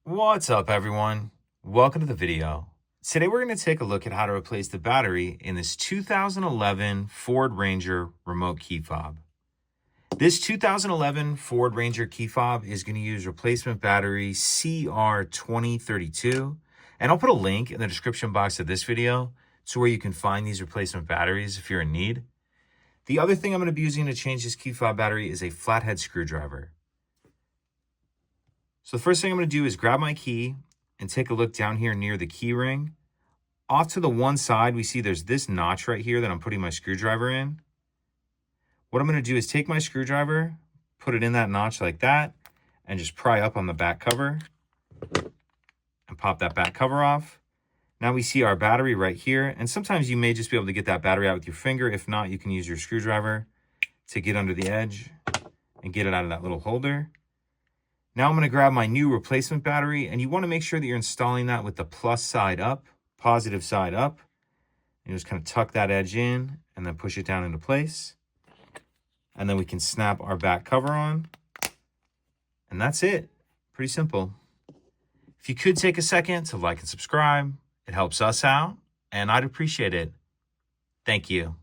What's up, everyone? Welcome to the video. Today we're going to take a look at how to replace the battery in this 2011 Ford Ranger remote key fob. This 2011 Ford Ranger key fob is going to use replacement battery CR2032, and I'll put a link in the description box of this video to where you can find these replacement batteries if you're in need. The other thing I'm going to be using to change this key fob battery is a flathead screwdriver. So the first thing I'm going to do is grab my key and take a look down here near the key ring. Off to the one side, we see there's this notch right here that I'm putting my screwdriver in. What I'm going to do is take my screwdriver, put it in that notch like that, and just pry up on the back cover and pop that back cover off. Now we see our battery right here, and sometimes you may just be able to get that battery out with your finger. If not, you can use your screwdriver to get under the edge and get it out of that little holder. Now I'm going to grab my new replacement battery, and you want to make sure that you're installing that with the plus side up, positive side up. And just kind of tuck that edge in and then push it down into place. And then we can snap our back cover on. And that's it. Pretty simple. If you could take a second to like and subscribe, it helps us out, and I'd appreciate it. Thank you.